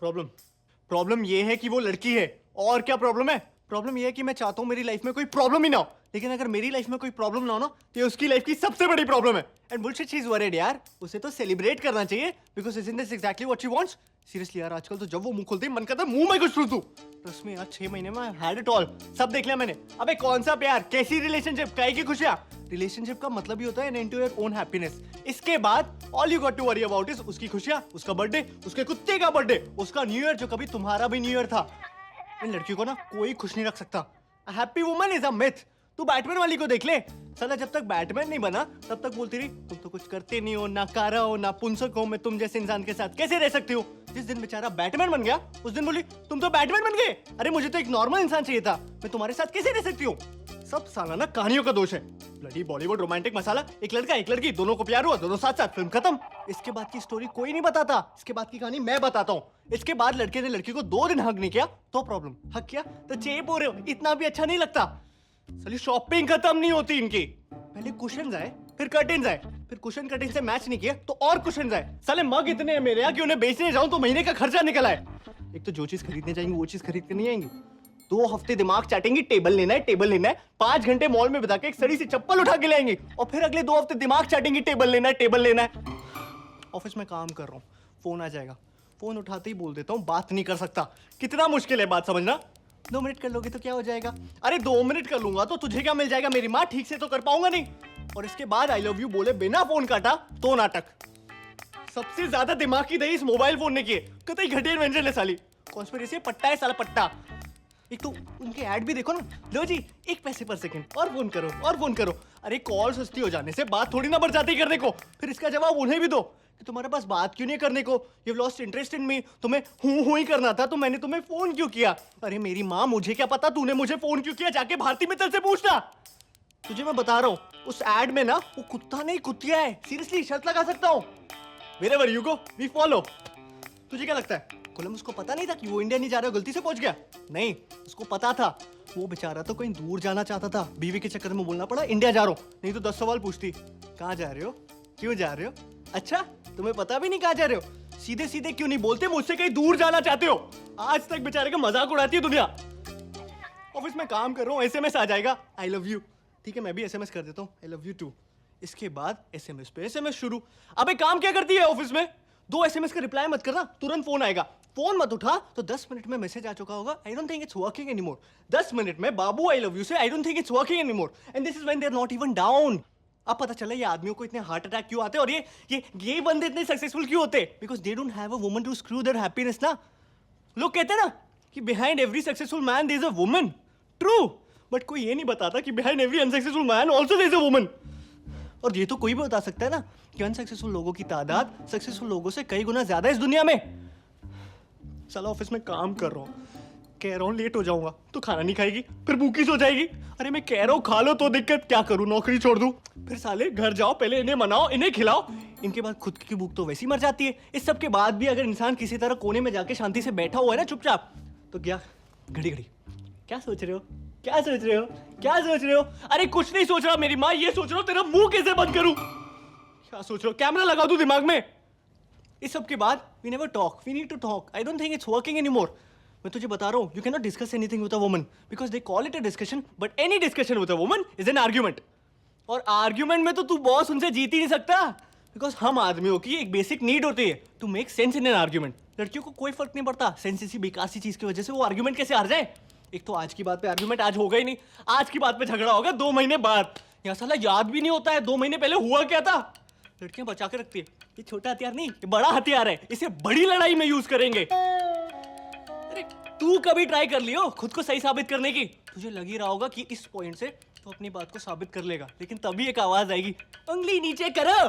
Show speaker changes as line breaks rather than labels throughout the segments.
Problem problem ये है कि वो लड़की है। और क्या प्रॉब्लम है? प्रॉब्लम ये है कि मैं चाहता हूँ मेरी लाइफ में कोई प्रॉब्लम ही ना हो, लेकिन अगर मेरी लाइफ में कोई प्रॉब्लम ना हो ना तो ये उसकी लाइफ की सबसे बड़ी प्रॉब्लम है। And bullshit she is worried यार, उसे तो सेलिब्रेट करना चाहिए because isn't this exactly what she wants. Seriously यार, आजकल तो जब वो मुंह खोलती है मन करता है मुंह में कुछ ठूस दूं। ट्रस्ट मी यार, 6 महीने में हैड इट ऑल, सब देख लिया मैंने। अबे कौन सा प्यार, कैसी रिलेशनशिप, काहे की खुशियां। रिलेशनशिप का मतलब ही होता है an end to your own happiness. इसके बाद all you got to worry about is उसकी खुशियां, उसका बर्थडे, उसके कुत्ते का बर्थडे, उसका न्यू ईयर जो कभी तुम्हारा भी न्यू ईयर था। इन लड़कियों को ना कोई खुश नहीं रख सकता। Happy woman is a myth. तू बैटमैन वाली को देख ले, साला जब तक बैटमैन नहीं बना तब तक बोलती रही तुम तो कुछ करते नहीं हो, ना कारा हो, ना पुंसक हो, मैं तुम जैसे इंसान के साथ कैसे रह सकती हूँ। जिस दिन बेचारा बैटमैन बन गया उस दिन बोली तुम तो बैटमैन बन गए। अरे मुझे तो एक नॉर्मल इंसान चाहिए था, मैं तुम्हारे साथ कैसे रह सकती हूँ। सब साला ना कहानियों का दोष है। ब्लडी बॉलीवुड रोमांटिक मसाला, एक लड़का एक लड़की दोनों को प्यार हुआ, दोनों साथ साथ, फिल्म खत्म। इसके बाद की स्टोरी कोई नहीं बताता, इसके बाद की कहानी मैं बताता हूँ। इसके बाद लड़के ने लड़की को 2 दिन हक नहीं किया तो प्रॉब्लम, हक किया तो चेप हो रहे हो, इतना भी अच्छा नहीं लगता। साली शॉपिंग खत्म नहीं होती इनकी। पहले कुशन्स आए, फिर कर्टेन्स आए, फिर कुशन कर्टेन से मैच नहीं किया तो और कुशन्स आए। साले मग इतने हैं मेरे यहाँ कि उन्हें बेचने जाऊं तो महीने का खर्चा निकल आए। एक तो जो चीज खरीदने जाएंगे वो चीज खरीद कर नहीं आएंगी। 2 हफ्ते दिमाग चाटेंगी, टेबल लेना है, टेबल लेना है। 5 घंटे मॉल में बिता के एक सड़ी सी चप्पल उठा के लाएंगी और फिर अगले 2 हफ्ते दिमाग चाटेंगी, टेबल लेना है, टेबल लेना है। ऑफिस में काम कर रहा हूँ, फोन आ जाएगा, फोन उठाते ही बोल देता हूँ बात नहीं कर सकता। कितना मुश्किल है बात समझना। 2 मिनट कर लोगे तो क्या हो जाएगा। अरे 2 मिनट कर लूंगा तो तुझे क्या मिल जाएगा, मेरी माँ ठीक से तो कर पाऊंगा नहीं। और इसके बाद आई लव यू बोले बिना फोन काटा तो नाटक। सबसे ज्यादा दिमाग की दही इस मोबाइल फोन ने किए। कतई घटिया इन्वेंशन है साली, कॉन्स्पिरेसी पट्टा है साला पट्टा। एक तो उनके ऐड भी देखो ना, लो जी 1 पैसे पर सेकंड और फोन करो और फोन करो। अरे कॉल सस्ती हो जाने से बात थोड़ी ना बढ़ जाती करने को। फिर इसका जवाब उन्हें भी दो कि तुम्हारे पास बात क्यों नहीं करने को, यू लॉस्ट इंटरेस्ट इन मी, तुम्हें हूं ही करना था तो मैंने तुम्हें फोन क्यों किया। अरे मेरी माँ, मुझे क्या पता तूने मुझे फोन क्यों किया, जाके भारती मित्तल से पूछना। तुझे मैं बता रहा हूँ उस एड में ना वो कुत्ता नहीं कुतिया है। सीरियसली शर्त लगा सकता हूँ। Wherever you go, we follow। तुझे क्या लगता है कोलंबस को पता नहीं था कि वो इंडिया नहीं जा रहा, गलती से पहुंच गया? नहीं, उसको पता था। वो बेचारा तो कहीं दूर जाना चाहता था, बीवी के चक्कर में बोलना पड़ा इंडिया जा रहा हूँ, नहीं तो 10 सवाल पूछती, कहाँ जा रहे हो, क्यों जा रहे हो, अच्छा तुम्हें पता भी नहीं कहाँ जा रहे हो, सीधे सीधे क्यों नहीं बोलते मुझसे कहीं दूर जाना चाहते हो। आज तक बेचारे का मजाक उड़ाती है दुनिया। ऑफिस में काम कर रहा हूँ, एसएमएस आ जाएगा आई लव यू, ठीक है मैं भी एसएमएस कर देता हूँ आई लव यू टू। इसके बाद एसएमएस पे एसएमएस शुरू। अबे काम क्या करती है ऑफिस में, 2 एसएमएस का रिप्लाई मत करना, तुरंत फोन आएगा, फोन मत उठा तो 10 मिनट में मैसेज आ चुका होगा, I don't think it's working anymore. 10 minute में बाबू आई लव यू से I don't think it's working anymore, and this is when they are not even down. अब पता चला ये आदमियों को इतने हार्ट अटैक क्यों आते हैं और ये बंदे इतने सक्सेसफुल क्यों होते, because they don't have a woman to screw their happiness ना। लोग कहते हैं ना कि behind every successful man there is a woman, true, but कोई ये नहीं बताता कि behind every unsuccessful man also there is a woman. और ये तो कोई भी बता सकता है ना कि अनसक्सेसफुल लोगों की तादाद सक्सेसफुल लोगों से कई गुना ज्यादा इस दुनिया में। साला ऑफिस में काम कर रहा हूँ, कह रहा हूँ लेट हो जाऊंगा तो खाना नहीं खाएगी, फिर भूखी सो जाएगी। अरे मैं कह रहा हूँ खा लो तो दिक्कत, क्या करूँ नौकरी छोड़ दूँ। फिर साले घर जाओ, पहले इन्हें मनाओ, इन्हें खिलाओ, इनके बाद खुद की भूख तो वैसी मर जाती है। इस सब के बाद भी अगर इंसान किसी तरह कोने में जाके शांति से बैठा हुआ है ना चुपचाप, तो क्या घड़ी घड़ी क्या सोच रहे हो, क्या सोच रहे हो, क्या सोच रहे हो। अरे कुछ नहीं सोच रहा मेरी माँ, ये सोच रहा हूँ तेरा मुंह कैसे बंद करूँ। क्या सोच रहे हो, कैमरा लगा दूं दिमाग में। इस सब के बाद we never talk, we need to talk, I don't think it's working anymore. मैं तुझे बता रहा हूँ you can not discuss anything with a woman because they call it a discussion, but any discussion with a woman is an argument. और argument में तो तू boss उनसे जीत ही नहीं सकता, बिकॉज हम आदमियों की एक बेसिक नीड होती है to make sense in an argument. लड़कियों को कोई फर्क नहीं पड़ता सेंस इसी बेकार सी चीज की वजह से वो आर्ग्यूमेंट कैसे हार जाए। एक तो आज की बात पे आर्ग्यूमेंट आज होगा ही नहीं, आज की बात पे झगड़ा होगा 2 महीने बाद। यहाँ साला याद भी नहीं होता है 2 महीने पहले हुआ क्या था। लड़कियां बचा के रखती है, ये छोटा हथियार नहीं, ये बड़ा हथियार है, इसे बड़ी लड़ाई में यूज करेंगे। अरे तू कभी ट्राई कर लियो खुद को सही साबित करने की, तुझे लग ही रहा होगा कि इस पॉइंट से तो अपनी बात को साबित कर लेगा, लेकिन तभी एक आवाज आएगी, उंगली नीचे करो।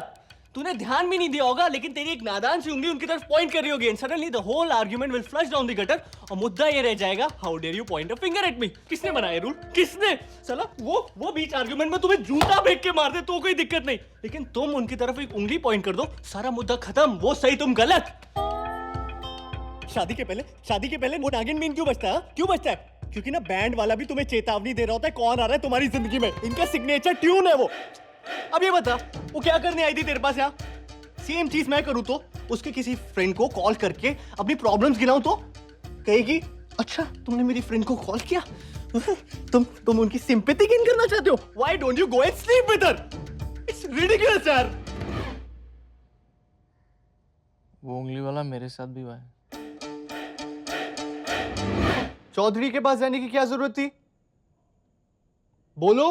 तूने ध्यान भी नहीं दिया होगा लेकिन तेरी एक नादान सी उंगली उनकी तरफ पॉइंट कर रही होगी, and suddenly the whole argument will flush down the gutter, और मुद्दा ये रह जाएगा how dare you point a finger at me. किसने बनाया रूल, किसने। साला वो बीच आर्गुमेंट में तुम्हें जूता फेंक के मार दे तो कोई दिक्कत नहीं, लेकिन तुम उनकी तरफ एक उंगली पॉइंट कर दो, सारा मुद्दा खत्म, वो सही तुम गलत। शादी के पहले वो नागिन मीन क्यों बजता है, क्यों बजता है? क्योंकि ना बैंड वाला भी तुम्हें चेतावनी दे रहा होता है कौन आ रहा है तुम्हारी जिंदगी में, इनका सिग्नेचर ट्यून है वो। अब ये बता वो क्या करने आई थी तेरे पास यहाँ, सेम चीज मैं करूँ तो, उसके किसी फ्रेंड को कॉल करके अपनी प्रॉब्लम्स गिनाऊं तो कहेगी अच्छा तुमने मेरी फ्रेंड को कॉल किया, तुम उनकी सिंपैथी गेन करना चाहते हो, why don't you go and sleep with her? It's ridiculous यार।
वो उंगली वाला मेरे साथ भी हुआ है।
चौधरी के पास जाने की क्या जरूरत थी? बोलो।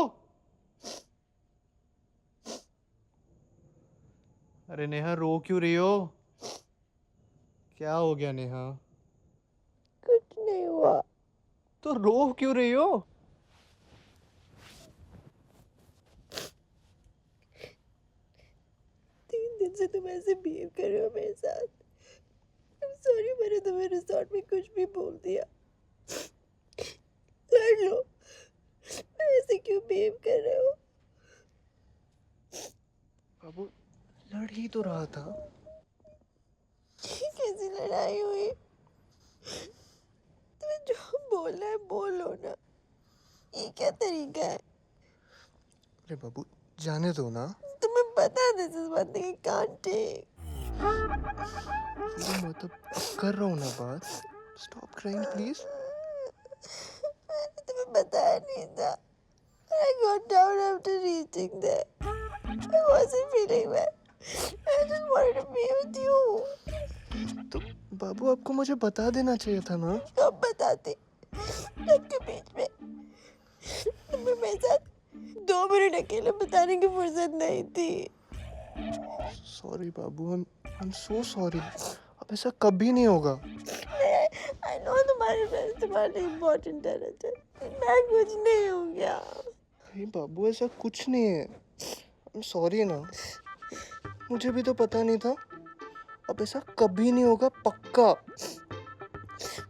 अरे नेहा रो क्यों रही हो? क्या हो गया नेहा?
कुछ नहीं हुआ।
तो रो क्यों रही हो?
तीन दिन से तुम ऐसे बिहेव कर रहे हो मेरे साथ। सॉरी, मैंने तुम्हें रिसोर्ट में कुछ भी बोल दिया। लड़ लो, ऐसे क्यों बिहेव कर रहे हो?
बाबू लड़ ही तो रहा था।
कैसी लड़ाई हुई? तुम्हें जो बोलना है बोलो ना, ये क्या तरीका है?
अरे बाबू जाने दो ना।
तुम्हें पता है this is one thing I can't take.
मतलब कर रहा हूँ ना बात। Stop crying please.
मैंने तुम्हें बताया नहीं था। I got down after reaching there. I wasn't feeling well. I just wanted to be with you.
तो बाबू आपको मुझे बता देना चाहिए था ना।
कब बताते? सबके बीच में तुम्हें मेरे साथ 2 मिनट अकेले बताने की फुर्सत नहीं थी।
Sorry Babu, I'm so sorry। अब ऐसा कभी नहीं होगा।
I know तुम्हारे फ्रेंड्स तुम्हारे लिए इम्पोर्टेंट है रजत। मैं कुछ नहीं हो गया।
अरे बाबू ऐसा कुछ नहीं है। I'm sorry ना। मुझे भी तो पता नहीं था। अब ऐसा कभी नहीं होगा पक्का।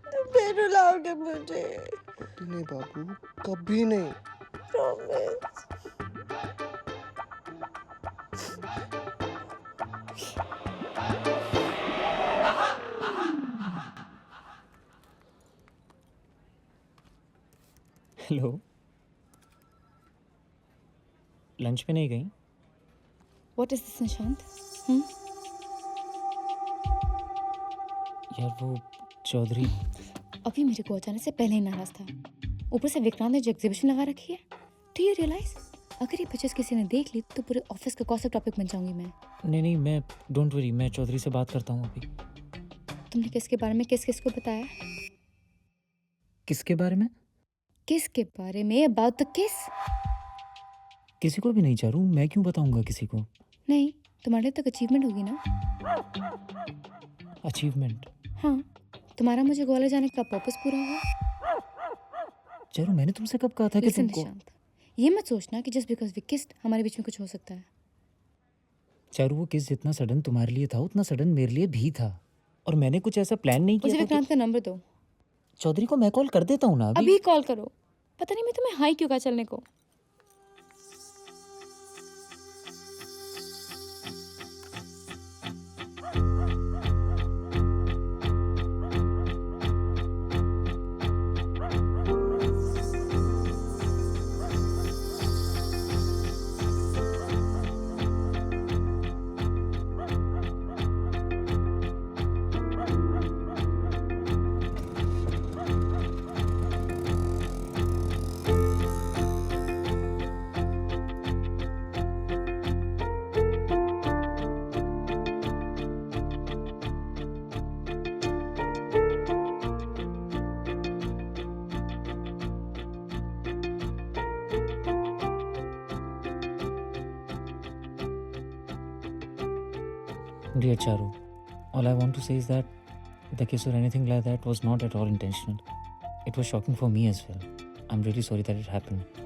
तुम फिर रुलाओगे मुझे।
कभी नहीं बाबू, कभी नहीं।
Promise.
हेलो, लंच पे नहीं गई?
What is this, Nishant?
यार वो चौधरी।
अभी मेरे को अचानक से पहले ही नाराज था, ऊपर से विक्रांत ने जो एग्जीबिशन लगा रखी है। डू यू रियलाइज अगर ये पिक्चर्स किसी ने देख ली तो पूरे ऑफिस का गॉसिप टॉपिक बन जाऊंगी मैं।
नहीं मैं डोंट वरी, मैं चौधरी से बात करता हूँ अभी।
तुमने किसके बारे में किस को बताया?
किसके बारे में?
किसके बारे में? अबाउट द किस?
किसी को भी नहीं चारू, मैं क्यों बताऊंगा किसी को?
नहीं, तुम्हारे लिए तक अचीवमेंट होगी ना।
अचीवमेंट?
हाँ, तुम्हारा मुझे ग्वालियर जाने का पर्पस पूरा हुआ।
चारू मैंने तुमसे कब कहा था कि
लिसन
तुमको?
निशांत, ये मत सोचना कि जस्ट बिकॉज वी किस्ड हमारे बीच में कुछ हो सकता है।
चारू वो किस जितना सडन तुम्हारे लिए था उतना सडन मेरे लिए भी था, और मैंने कुछ ऐसा प्लान नहीं
मुझे
किया था।
विक्रांत का नंबर दो।
चौधरी को मैं कॉल कर देता हूँ ना अभी।
अभी कॉल करो। पता नहीं मैं तुम्हें हाई क्यों कहा चलने को।
Dear Charu, all I want to say is that the kiss or anything like that was not at all intentional. It was shocking for me as well. I'm really sorry that it happened.